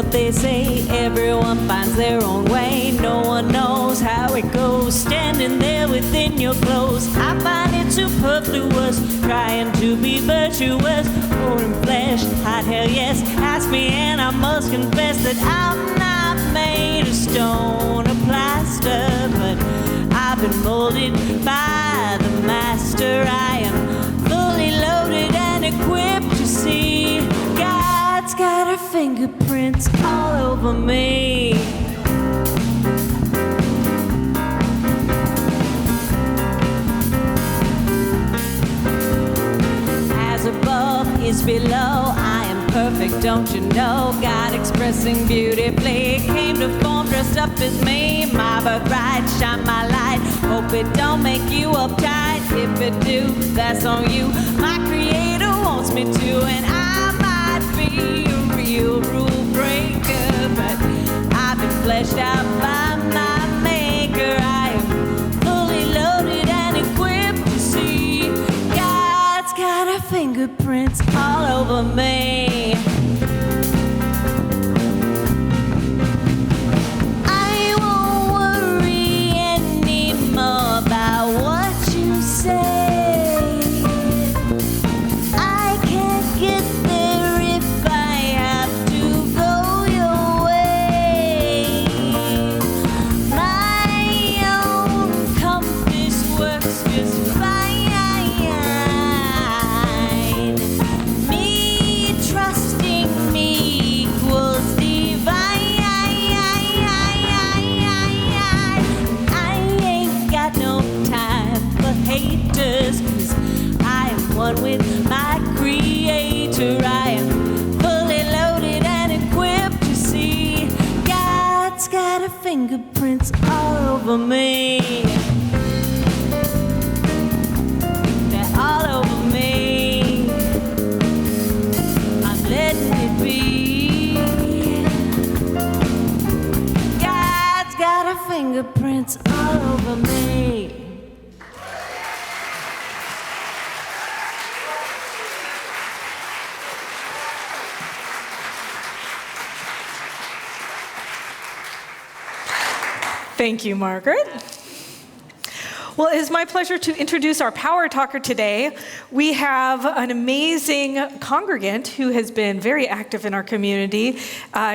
what they say. Everyone finds their own way. No one knows how it goes. Standing there within your clothes. I find it superfluous, trying to be virtuous. Pouring flesh, hot hell yes. Ask me and I must confess that I'm not made of stone or plaster, but I've been molded by the master. I am fully loaded and equipped to see. God's got her fingerprints all over me. As above is below, I am perfect, don't you know? God expressing beautifully, came to form dressed up as me. My birthright, shine my light. Hope it don't make you uptight. If it do, that's on you. My creator wants me to, and I might be a real rule breaker, but I've been fleshed out by my maker. I am fully loaded and equipped to see. God's got her fingerprints all over me. I won't worry anymore about what you say. I can't get there if I have to go your way. My own compass works just fine. Me trusting me equals divine. I ain't got no time for haters, 'cause I am one with my creator. I am fully loaded and equipped to see. God's got her fingerprints all over me. They're all over me. I'm letting it be. God's got her fingerprints all over me. Thank you, Margaret. Well, it is my pleasure to introduce our power talker today. We have an amazing congregant who has been very active in our community.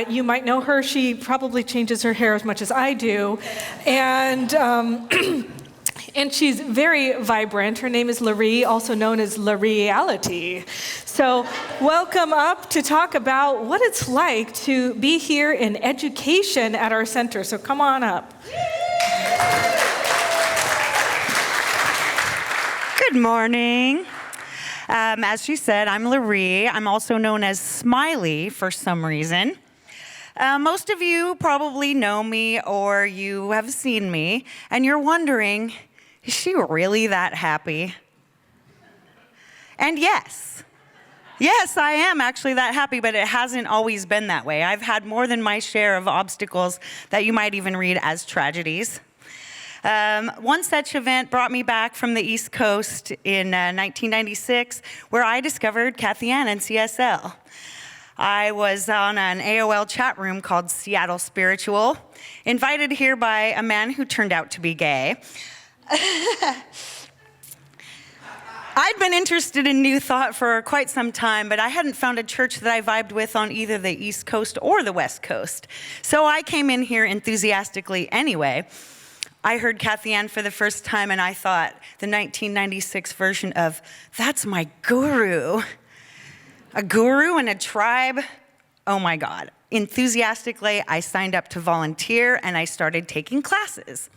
You might know her. She probably changes her hair as much as I do. And and she's very vibrant. Her name is Larry, also known as La Reality. So welcome up to talk about what it's like to be here in education at our center. So come on up. Good morning. As she said, I'm Larry. I'm also known as Smiley for some reason. Most of you probably know me or you have seen me, and you're wondering, is she really that happy? And yes, I am actually that happy, but it hasn't always been that way. I've had more than my share of obstacles that you might even read as tragedies. One such event brought me back from the East Coast in 1996, where I discovered Kathy Ann and CSL. I was on an AOL chat room called Seattle Spiritual, invited here by a man who turned out to be gay. I'd been interested in New Thought for quite some time, but I hadn't found a church that I vibed with on either the East Coast or the West Coast. So I came in here enthusiastically anyway. I heard Kathy Ann for the first time, and I thought the 1996 version of That's My Guru. A guru and a tribe? Oh my God. Enthusiastically, I signed up to volunteer, and I started taking classes.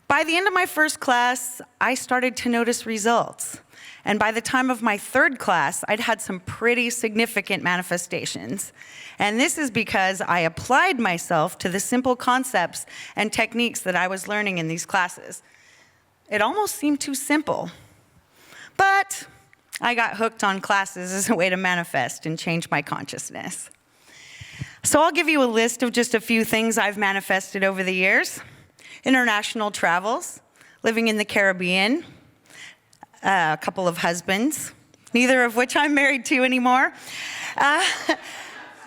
By the end of my first class, I started to notice results. And by the time of my third class, I'd had some pretty significant manifestations. And this is because I applied myself to the simple concepts and techniques that I was learning in these classes. It almost seemed too simple. But I got hooked on classes as a way to manifest and change my consciousness. So I'll give you a list of just a few things I've manifested over the years. International travels, living in the Caribbean, a couple of husbands, neither of which I'm married to anymore.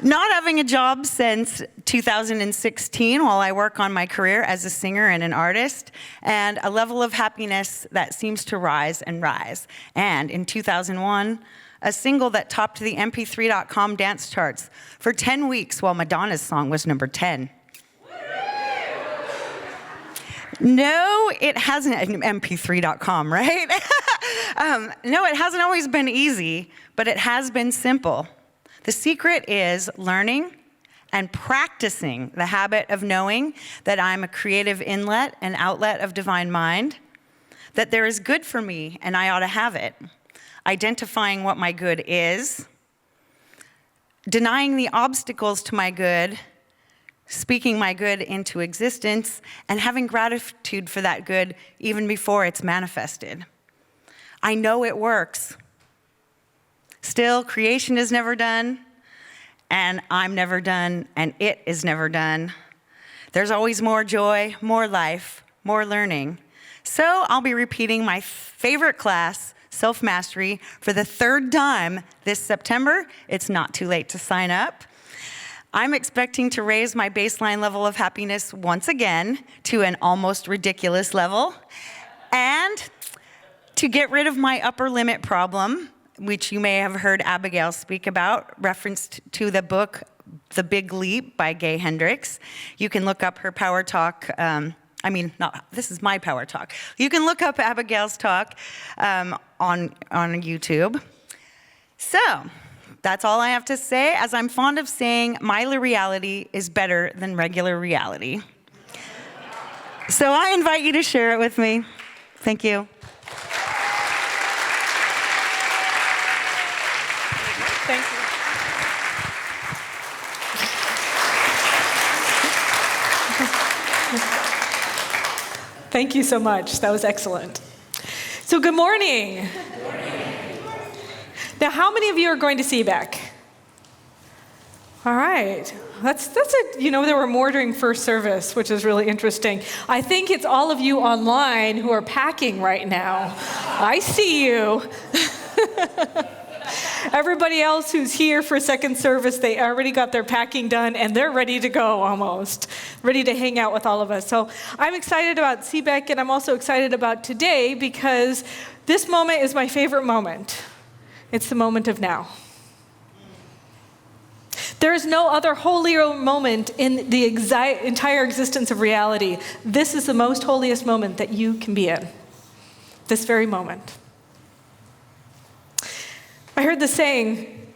Not having a job since 2016 while I work on my career as a singer and an artist, and a level of happiness that seems to rise and rise. And in 2001, a single that topped the mp3.com dance charts for 10 weeks while Madonna's song was number 10. No, it hasn't, mp3.com, right? No, it hasn't always been easy, but it has been simple. The secret is learning and practicing the habit of knowing that I'm a creative inlet and outlet of divine mind, that there is good for me and I ought to have it, identifying what my good is, denying the obstacles to my good, speaking my good into existence, and having gratitude for that good even before it's manifested. I know it works. Still, creation is never done, and I'm never done, and it is never done. There's always more joy, more life, more learning. So I'll be repeating my favorite class, Self-Mastery, for the third time this September. It's not too late to sign up. I'm expecting to raise my baseline level of happiness once again to an almost ridiculous level, and to get rid of my upper limit problem, which you may have heard Abigail speak about, referenced to the book, The Big Leap by Gay Hendricks. You can look up her power talk. This is my power talk. You can look up Abigail's talk on YouTube. So that's all I have to say. As I'm fond of saying, my reality is better than regular reality. So I invite you to share it with me. Thank you. Thank you. Thank you so much. That was excellent. So good morning. Good morning. Now, how many of you are going to CBEC? All right. That's it. You know, there were more during first service, which is really interesting. I think it's all of you online who are packing right now. I see you. Everybody else who's here for second service, they already got their packing done and they're ready to go almost, ready to hang out with all of us. So I'm excited about CBEC, and I'm also excited about today because this moment is my favorite moment. It's the moment of now. There is no other holier moment in the entire existence of reality. This is the most holiest moment that you can be in, this very moment. I heard the saying,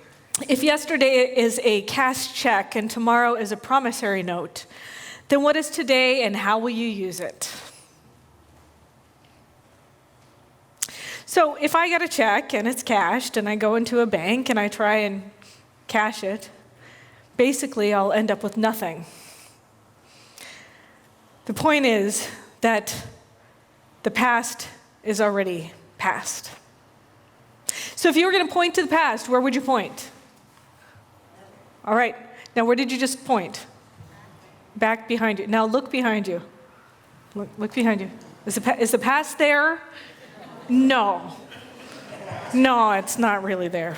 if yesterday is a cast check and tomorrow is a promissory note, then what is today and how will you use it? So if I get a check and it's cashed and I go into a bank and I try and cash it, basically I'll end up with nothing. The point is that the past is already past. So if you were going to point to the past, where would you point? All right. Now, where did you just point? Back behind you. Now look behind you. Look behind you. Is the past there? No. No, it's not really there.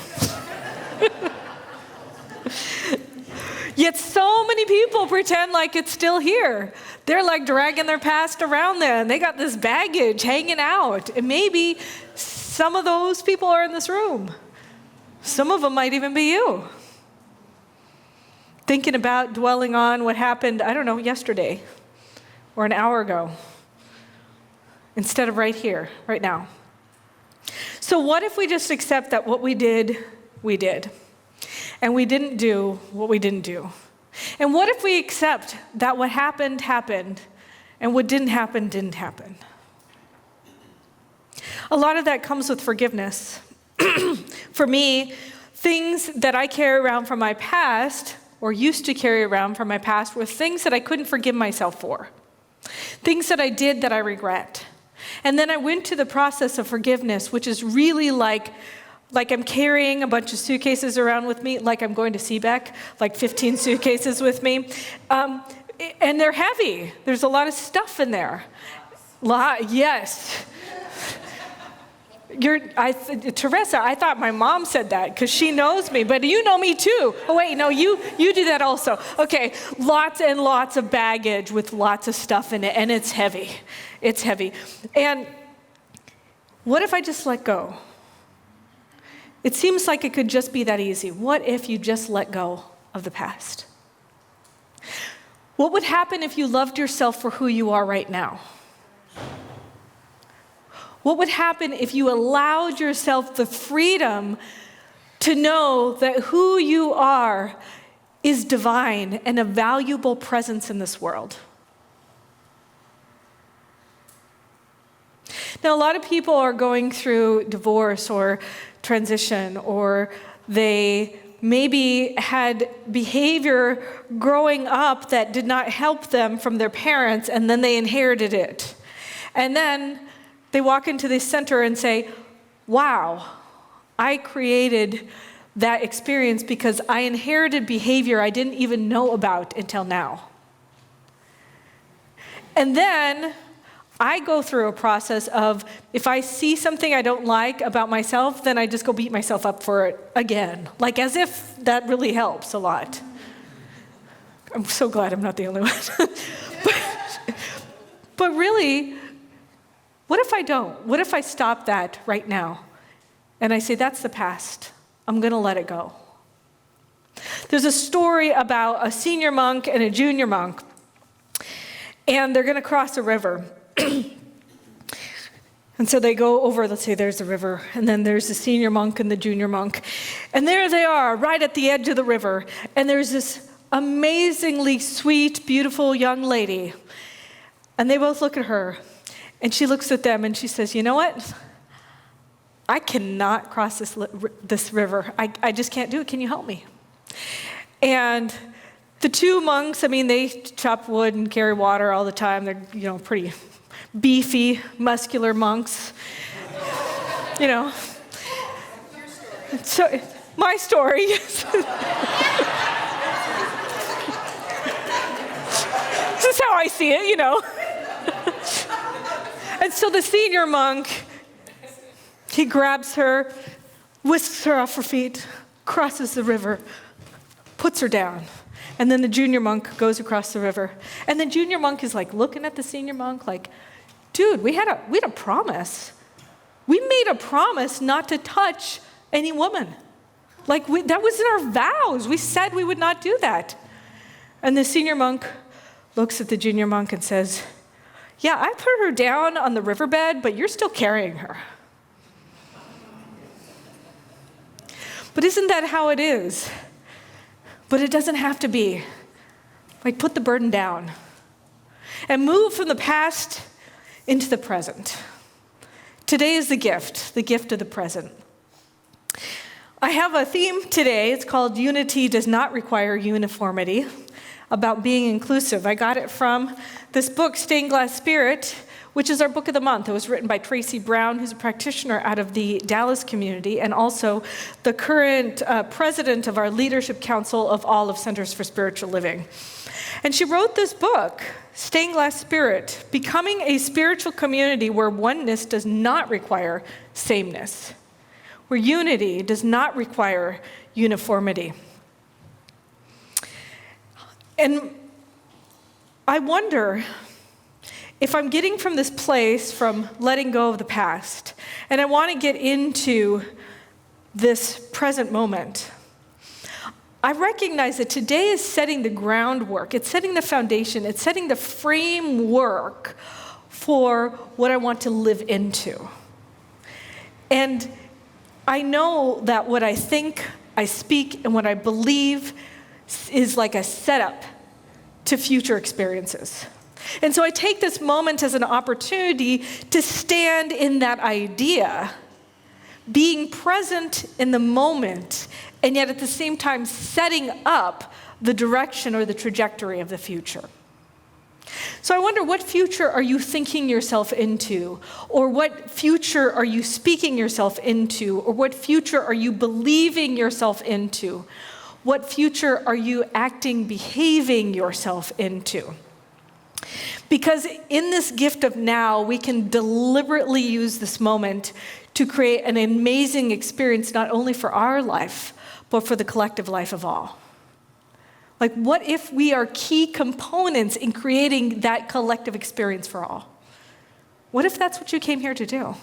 Yet so many people pretend like it's still here. They're like dragging their past around them. They got this baggage hanging out. And maybe some of those people are in this room. Some of them might even be you. Thinking about dwelling on what happened, I don't know, yesterday or an hour ago, instead of right here, right now. So what if we just accept that what we did, and we didn't do what we didn't do? And what if we accept that what happened, happened, and what didn't happen, didn't happen? A lot of that comes with forgiveness. For me, things that I carry around from my past, or used to carry around from my past, were things that I couldn't forgive myself for. Things that I did that I regret. And then I went to the process of forgiveness, which is really like I'm carrying a bunch of suitcases around with me, like I'm going to CBEC, like 15 suitcases with me. And they're heavy. There's a lot of stuff in there. Yes. Teresa, I thought my mom said that because she knows me, but you know me too. Oh wait, no, you do that also. Okay, lots and lots of baggage with lots of stuff in it, and it's heavy. It's heavy. And what if I just let go? It seems like it could just be that easy. What if you just let go of the past? What would happen if you loved yourself for who you are right now? What would happen if you allowed yourself the freedom to know that who you are is divine and a valuable presence in this world? Now, a lot of people are going through divorce or transition, or they maybe had behavior growing up that did not help them from their parents, and then they inherited it. And then they walk into this center and say, wow, I created that experience because I inherited behavior I didn't even know about until now. And then I go through a process of, if I see something I don't like about myself, then I just go beat myself up for it again. Like as if that really helps a lot. I'm so glad I'm not the only one. but really, what if I don't? What if I stop that right now? And I say, that's the past. I'm going to let it go. There's a story about a senior monk and a junior monk. And they're going to cross a river. And so they go over, let's say there's a river, and then there's the senior monk and the junior monk. And there they are, right at the edge of the river. And there's this amazingly sweet, beautiful young lady. And they both look at her. And she looks at them and she says, you know what? I cannot cross this river. I just can't do it. Can you help me? And the two monks, I mean, they chop wood and carry water all the time. They're, pretty beefy, muscular monks. So, my story. This is how I see it, And so the senior monk, he grabs her, whisks her off her feet, crosses the river, puts her down. And then the junior monk goes across the river. And the junior monk is like looking at the senior monk like, dude, we had a promise. We made a promise not to touch any woman. That was in our vows. We said we would not do that. And the senior monk looks at the junior monk and says, yeah, I put her down on the riverbed, but you're still carrying her. But isn't that how it is? But it doesn't have to be. Put the burden down and move from the past into the present. Today is the gift of the present. I have a theme today. It's called Unity Does Not Require Uniformity, about being inclusive. I got it from this book, Stained Glass Spirit, which is our book of the month. It was written by Tracy Brown, who's a practitioner out of the Dallas community, and also the current president of our leadership council of all of Centers for Spiritual Living. And she wrote this book, Stained Glass Spirit, becoming a spiritual community where oneness does not require sameness, where unity does not require uniformity. And I wonder if I'm getting from this place from letting go of the past, and I want to get into this present moment, I recognize that today is setting the groundwork, it's setting the foundation, it's setting the framework for what I want to live into. And I know that what I think, I speak, and what I believe is like a setup to future experiences. And so I take this moment as an opportunity to stand in that idea, being present in the moment, and yet at the same time setting up the direction or the trajectory of the future. So I wonder, what future are you thinking yourself into? Or what future are you speaking yourself into? Or what future are you believing yourself into? What future are you acting, behaving yourself into? Because in this gift of now, we can deliberately use this moment to create an amazing experience not only for our life, but for the collective life of all? Like, what if we are key components in creating that collective experience for all? What if that's what you came here to do?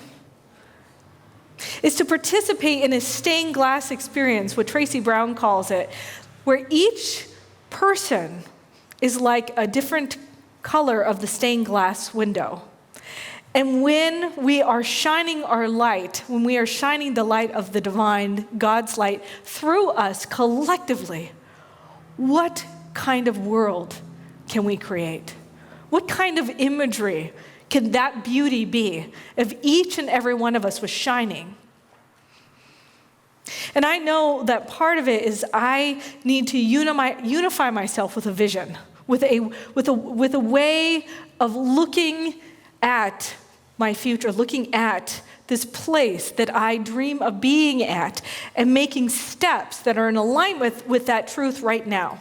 Is to participate in a stained glass experience, what Tracy Brown calls it, where each person is like a different color of the stained glass window. And when we are shining our light, when we are shining the light of the divine, God's light, through us collectively, what kind of world can we create? What kind of imagery can that beauty be if each and every one of us was shining? And I know that part of it is I need to unify myself with a vision, with a way of looking at my future, looking at this place that I dream of being at, and making steps that are in alignment with that truth right now.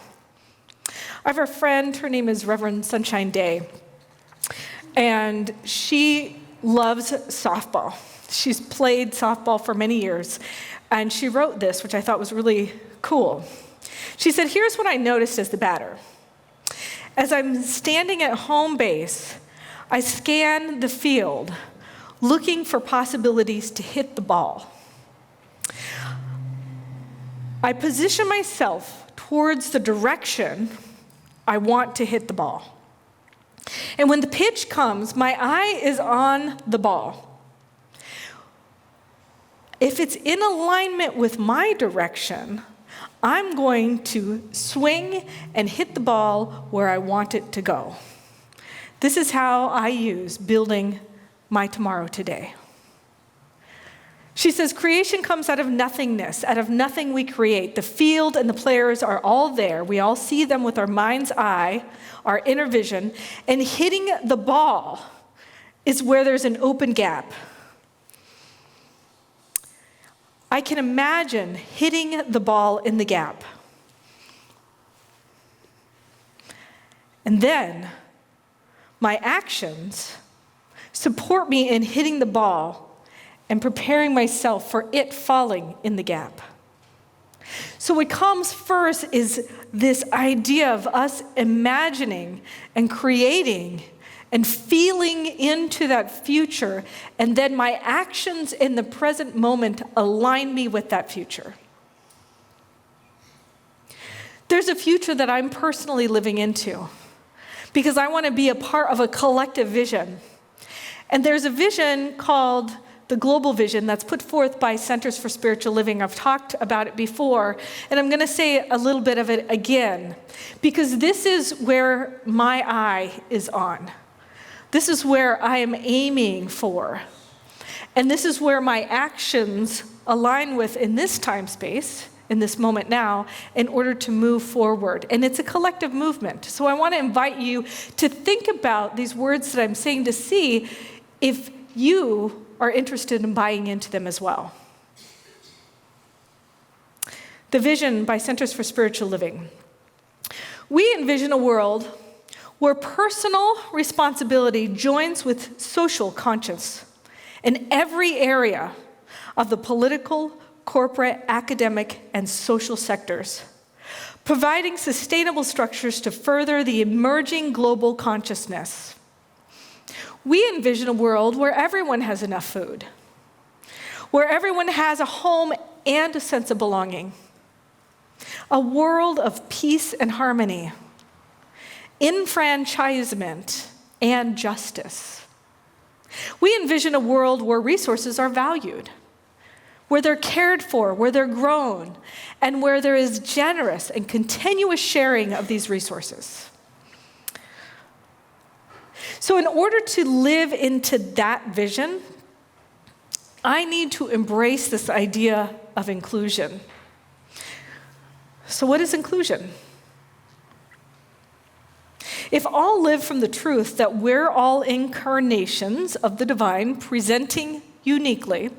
I have a friend, her name is Reverend Sunshine Day, and she loves softball. She's played softball for many years, and she wrote this, which I thought was really cool. She said, "Here's what I noticed as the batter. As I'm standing at home base, I scan the field, looking for possibilities to hit the ball. I position myself towards the direction I want to hit the ball. And when the pitch comes, my eye is on the ball. If it's in alignment with my direction, I'm going to swing and hit the ball where I want it to go. This is how I use building my tomorrow today." She says, creation comes out of nothingness. Out of nothing we create. The field and the players are all there. We all see them with our mind's eye, our inner vision, and hitting the ball is where there's an open gap. I can imagine hitting the ball in the gap. And then my actions support me in hitting the ball and preparing myself for it falling in the gap. So what comes first is this idea of us imagining and creating and feeling into that future, and then my actions in the present moment align me with that future. There's a future that I'm personally living into because I want to be a part of a collective vision. And there's a vision called the global vision that's put forth by Centers for Spiritual Living. I've talked about it before, and I'm going to say a little bit of it again, because this is where my eye is on. This is where I am aiming for. And this is where my actions align with in this time space, in this moment now, in order to move forward. And it's a collective movement. So I want to invite you to think about these words that I'm saying to see if you are interested in buying into them as well. The vision by Centers for Spiritual Living. We envision a world where personal responsibility joins with social conscience in every area of the political, corporate, academic, and social sectors, providing sustainable structures to further the emerging global consciousness. We envision a world where everyone has enough food, where everyone has a home and a sense of belonging, a world of peace and harmony, enfranchisement and justice. We envision a world where resources are valued, where they're cared for, where they're grown, and where there is generous and continuous sharing of these resources. So in order to live into that vision, I need to embrace this idea of inclusion. So what is inclusion? If all live from the truth that we're all incarnations of the divine presenting uniquely,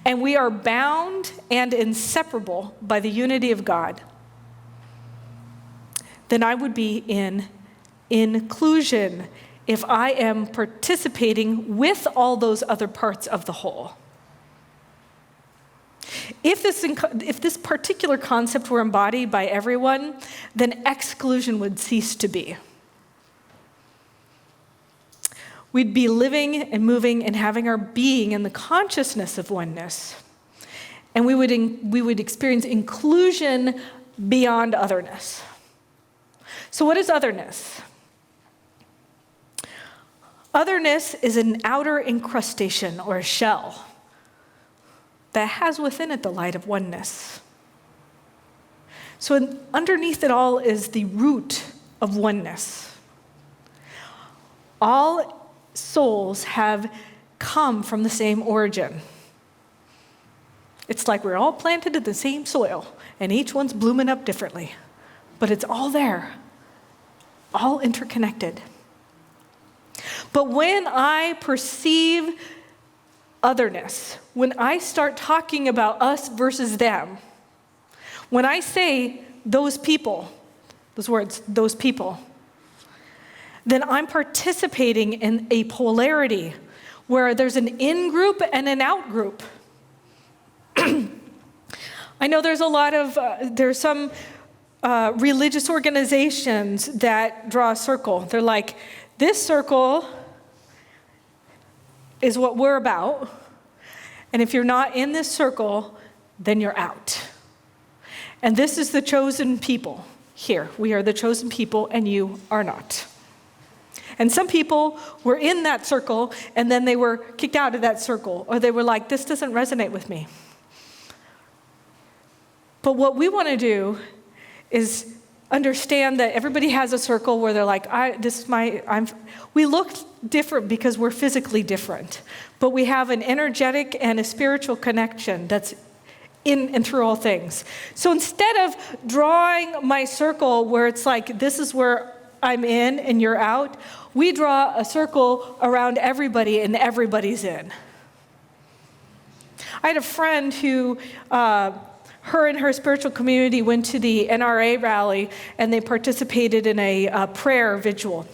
and we are bound and inseparable by the unity of God, then I would be in inclusion if I am participating with all those other parts of the whole. If this particular concept were embodied by everyone, then exclusion would cease to be. We'd be living and moving and having our being in the consciousness of oneness. And we would experience inclusion beyond otherness. So what is otherness? Otherness is an outer incrustation or a shell that has within it the light of oneness. So underneath it all is the root of oneness. All souls have come from the same origin. It's like we're all planted in the same soil, and each one's blooming up differently. But it's all there, all interconnected. But when I perceive otherness, when I start talking about us versus them, when I say those people, those words, those people, then I'm participating in a polarity where there's an in-group and an out-group. I know there's there's some religious organizations that draw a circle. They're like, this circle is what we're about, and if you're not in this circle, then you're out. And this is the chosen people here. We are the chosen people, and you are not. And some people were in that circle, and then they were kicked out of that circle, or they were like, this doesn't resonate with me. But what we want to do is understand that everybody has a circle where they're like, we look different because we're physically different, but we have an energetic and a spiritual connection that's in and through all things. So instead of drawing my circle where it's like, this is where I'm in and you're out, we draw a circle around everybody and everybody's in. I had a friend who, her and her spiritual community went to the NRA rally and they participated in a prayer vigil.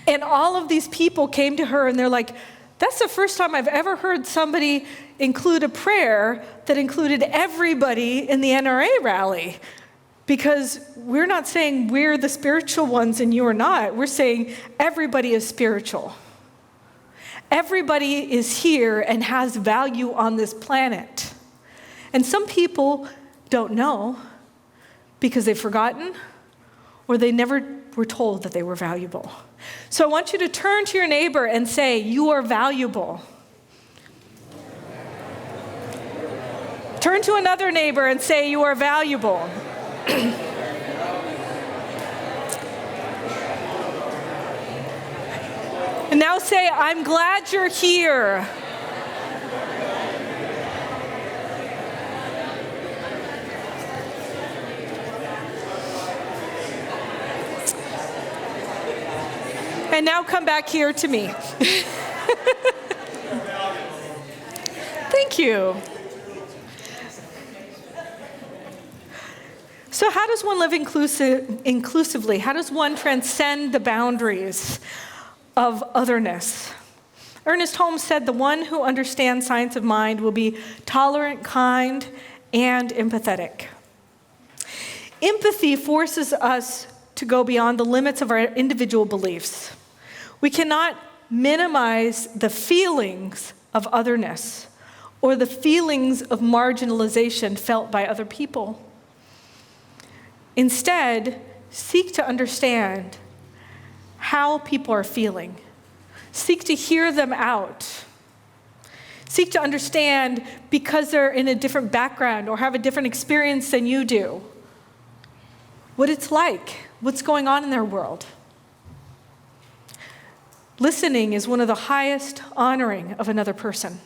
And all of these people came to her and they're like, that's the first time I've ever heard somebody include a prayer that included everybody in the NRA rally. Because we're not saying we're the spiritual ones and you are not. We're saying everybody is spiritual. Everybody is here and has value on this planet. And some people don't know because they've forgotten or they never were told that they were valuable. So I want you to turn to your neighbor and say, you are valuable. Turn to another neighbor and say, you are valuable. And now say, I'm glad you're here. And now come back here to me. Thank you. So how does one live inclusively? How does one transcend the boundaries of otherness? Ernest Holmes said, the one who understands science of mind will be tolerant, kind, and empathetic. Empathy forces us to go beyond the limits of our individual beliefs. We cannot minimize the feelings of otherness or the feelings of marginalization felt by other people. Instead, seek to understand how people are feeling. Seek to hear them out. Seek to understand because they're in a different background or have a different experience than you do, what it's like, what's going on in their world. Listening is one of the highest honoring of another person.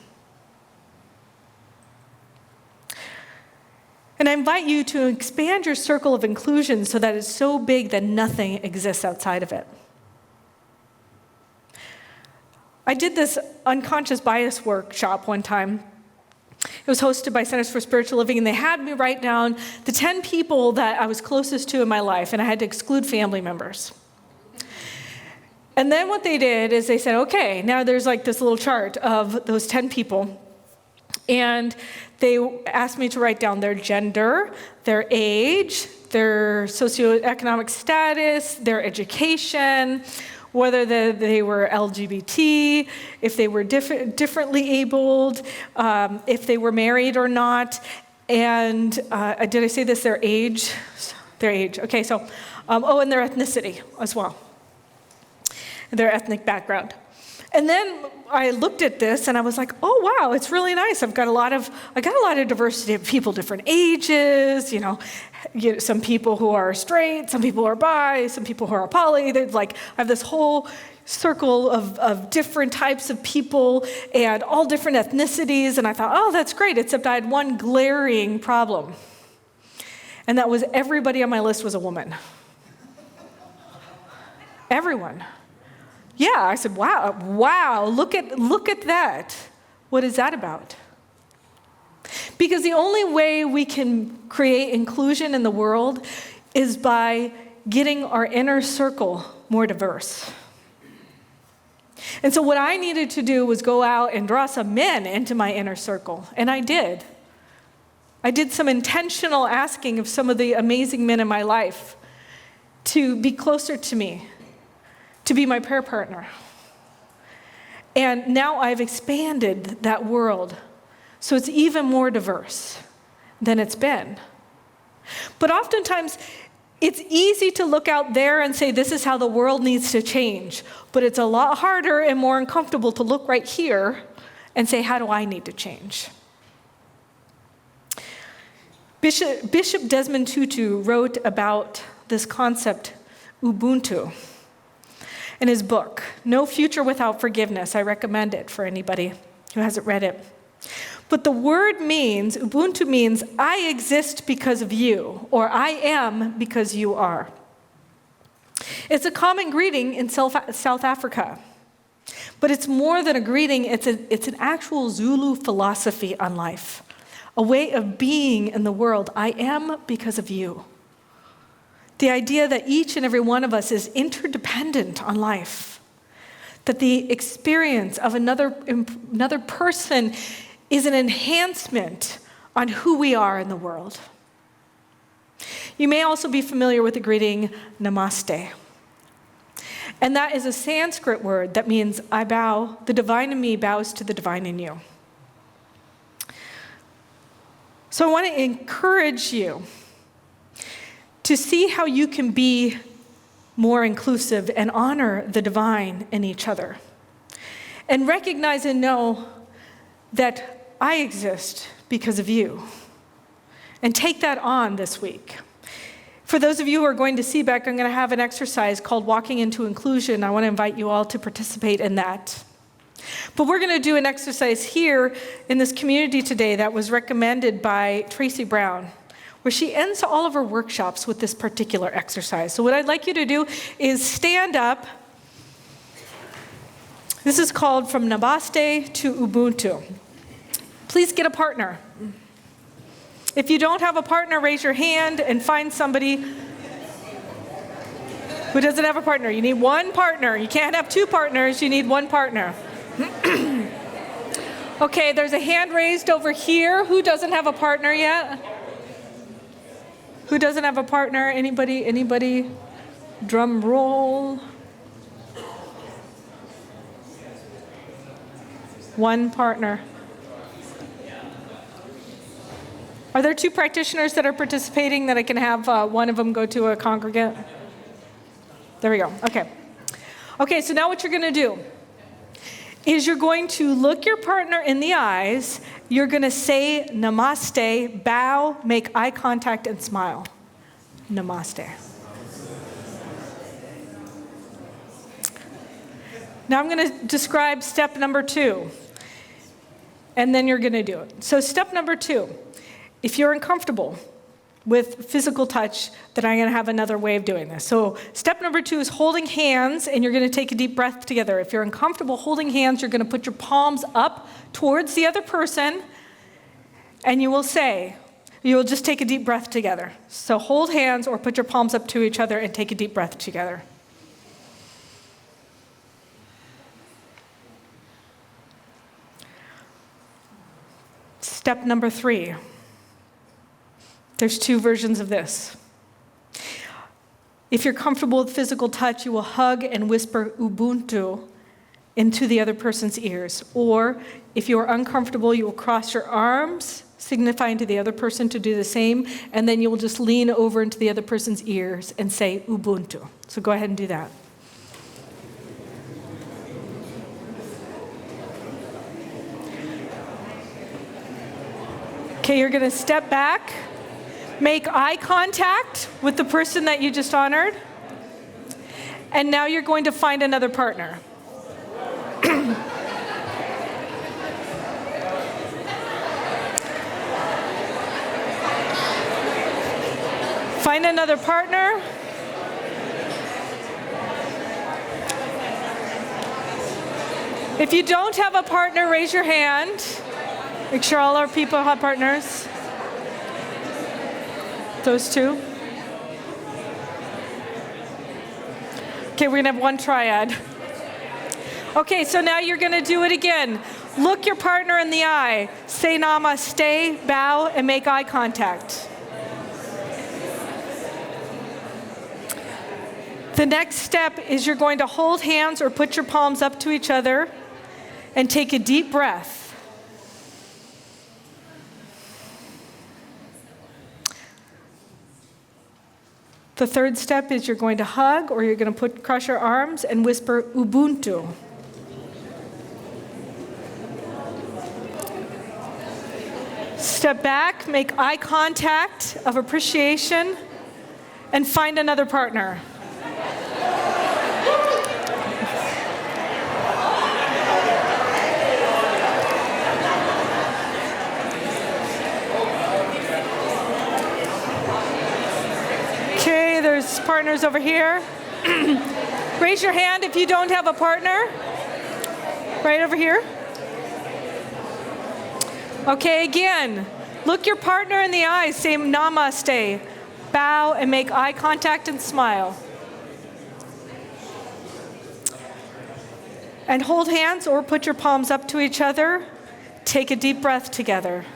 And I invite you to expand your circle of inclusion so that it's so big that nothing exists outside of it. I did this unconscious bias workshop one time. It was hosted by Centers for Spiritual Living, and they had me write down the 10 people that I was closest to in my life, and I had to exclude family members. And then what they did is they said, okay, now there's like this little chart of those 10 people. And They asked me to write down their gender, their age, their socioeconomic status, their education, whether they were LGBT, if they were differently abled, if they were married or not, and did I say this, their age? Their age, okay, so, and their ethnicity as well, their ethnic background. And then I looked at this and I was like, oh wow, it's really nice. I got a lot of diversity of people, different ages, some people who are straight, some people who are bi, some people who are poly. I have this whole circle of different types of people and all different ethnicities. And I thought, oh, that's great, except I had one glaring problem. And that was everybody on my list was a woman. Everyone. Yeah, I said, wow, look at that. What is that about? Because the only way we can create inclusion in the world is by getting our inner circle more diverse. And so what I needed to do was go out and draw some men into my inner circle, and I did. I did some intentional asking of some of the amazing men in my life to be closer to me, to be my prayer partner. And now I've expanded that world so it's even more diverse than it's been. But oftentimes, it's easy to look out there and say, this is how the world needs to change. But it's a lot harder and more uncomfortable to look right here and say, how do I need to change? Bishop Desmond Tutu wrote about this concept, Ubuntu, in his book, No Future Without Forgiveness. I recommend it for anybody who hasn't read it. But the word means, Ubuntu means, I exist because of you, or I am because you are. It's a common greeting in South Africa. But it's more than a greeting, it's an actual Zulu philosophy on life, a way of being in the world. I am because of you. The idea that each and every one of us is interdependent on life, that the experience of another person is an enhancement on who we are in the world. You may also be familiar with the greeting namaste. And that is a Sanskrit word that means I bow, the divine in me bows to the divine in you. So I want to encourage you to see how you can be more inclusive and honor the divine in each other. And recognize and know that I exist because of you. And take that on this week. For those of you who are going to CBEC, I'm going to have an exercise called Walking into Inclusion. I want to invite you all to participate in that. But we're going to do an exercise here in this community today that was recommended by Tracy Brown, where she ends all of her workshops with this particular exercise. So what I'd like you to do is stand up. This is called From Namaste to Ubuntu. Please get a partner. If you don't have a partner, raise your hand and find somebody who doesn't have a partner. You need one partner. You can't have two partners, you need one partner. Okay, there's a hand raised over here. Who doesn't have a partner yet? Who doesn't have a partner? Anybody? Drum roll. One partner. Are there two practitioners that are participating that I can have one of them go to a congregant? There we go. Okay. Okay, so now what you're going to do is you're going to look your partner in the eyes. You're going to say namaste, bow, make eye contact, and smile. Namaste. Now I'm going to describe step number 2, and then you're going to do it. So step number 2, if you're uncomfortable with physical touch, then I'm going to have another way of doing this. So step number 2 is holding hands, and you're going to take a deep breath together. If you're uncomfortable holding hands, you're going to put your palms up towards the other person, and you will just take a deep breath together. So hold hands or put your palms up to each other and take a deep breath together. Step number 3. There's 2 versions of this. If you're comfortable with physical touch, you will hug and whisper Ubuntu into the other person's ears. Or if you are uncomfortable, you will cross your arms, signifying to the other person to do the same, and then you will just lean over into the other person's ears and say Ubuntu. So go ahead and do that. Okay, you're going to step back, make eye contact with the person that you just honored, and now you're going to find another partner. Find another partner. If you don't have a partner, raise your hand. Make sure all our people have partners. Those 2. Okay, we're gonna have one triad. Okay, so now you're gonna do it again. Look your partner in the eye. Say namaste, bow, and make eye contact. The next step is you're going to hold hands or put your palms up to each other and take a deep breath. The third step is you're going to hug or you're going to cross your arms and whisper Ubuntu. Step back, make eye contact of appreciation, and find another partner. Okay, there's partners over here. Raise your hand if you don't have a partner. Right over here. Okay, again, look your partner in the eyes, say namaste, bow, and make eye contact and smile. And hold hands or put your palms up to each other. Take a deep breath together.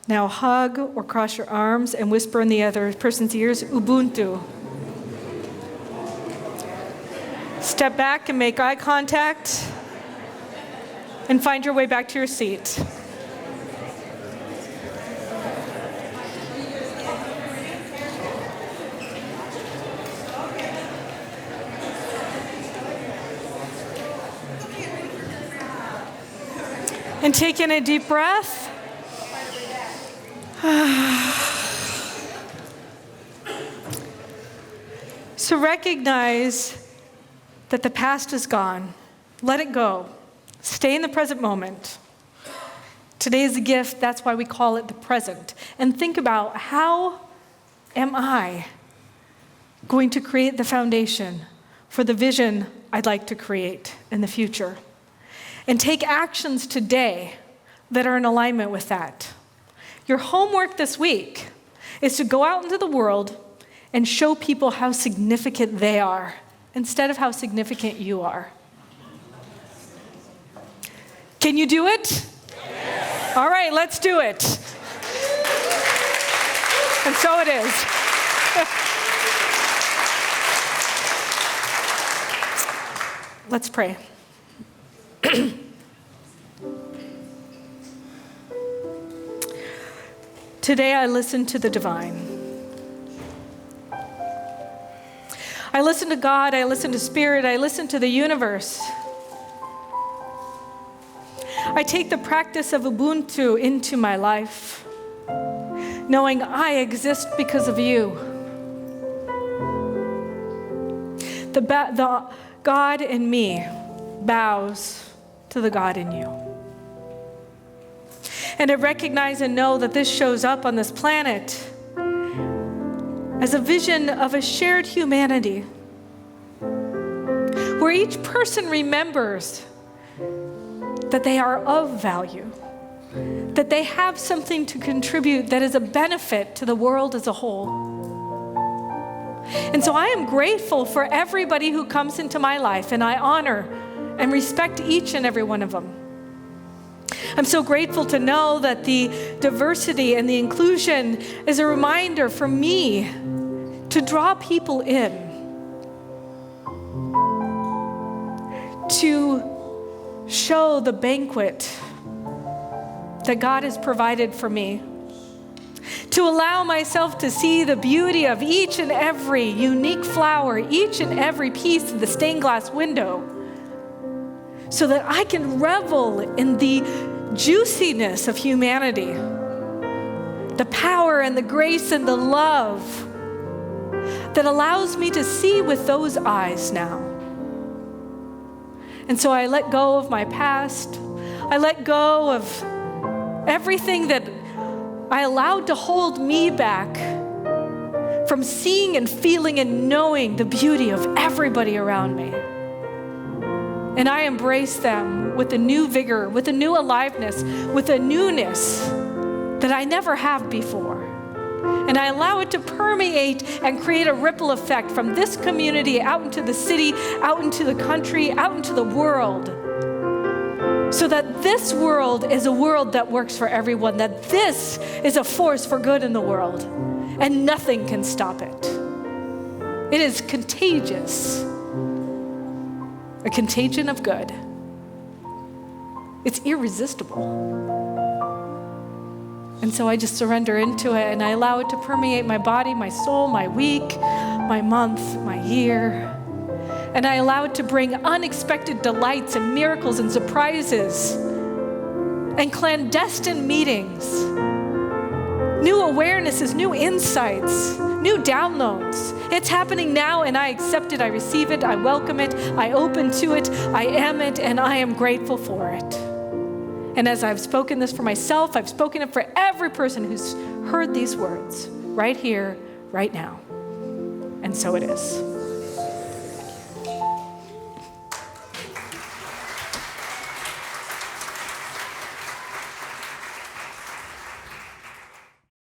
Now hug or cross your arms and whisper in the other person's ears, Ubuntu. Step back and make eye contact and find your way back to your seat. And take in a deep breath. So recognize that the past is gone. Let it go. Stay in the present moment. Today is a gift, that's why we call it the present. And think about, how am I going to create the foundation for the vision I'd like to create in the future? And take actions today that are in alignment with that. Your homework this week is to go out into the world and show people how significant they are instead of how significant you are. Can you do it? Yes. All right, let's do it. And so it is. Let's pray. Today I listen to the divine. I listen to God, I listen to Spirit, I listen to the universe. I take the practice of Ubuntu into my life, knowing I exist because of you. The God in me bows to the God in you. And I recognize and know that this shows up on this planet as a vision of a shared humanity, where each person remembers that they are of value, that they have something to contribute that is a benefit to the world as a whole. And so I am grateful for everybody who comes into my life, and I honor and respect each and every one of them. I'm so grateful to know that the diversity and the inclusion is a reminder for me to draw people in, to show the banquet that God has provided for me, to allow myself to see the beauty of each and every unique flower, each and every piece of the stained glass window, so that I can revel in the juiciness of humanity, the power and the grace and the love that allows me to see with those eyes now. And so I let go of my past. I let go of everything that I allowed to hold me back from seeing and feeling and knowing the beauty of everybody around me. And I embrace them with a new vigor, with a new aliveness, with a newness that I never have before. And I allow it to permeate and create a ripple effect from this community out into the city, out into the country, out into the world. So that this world is a world that works for everyone, that this is a force for good in the world, and nothing can stop it. It is contagious, a contagion of good. It's irresistible. And so I just surrender into it, and I allow it to permeate my body, my soul, my week, my month, my year. And I allow it to bring unexpected delights and miracles and surprises and clandestine meetings, new awarenesses, new insights, new downloads. It's happening now, and I accept it, I receive it, I welcome it, I open to it, I am it, and I am grateful for it. And as I've spoken this for myself, I've spoken it for every person who's heard these words right here, right now. And so it is.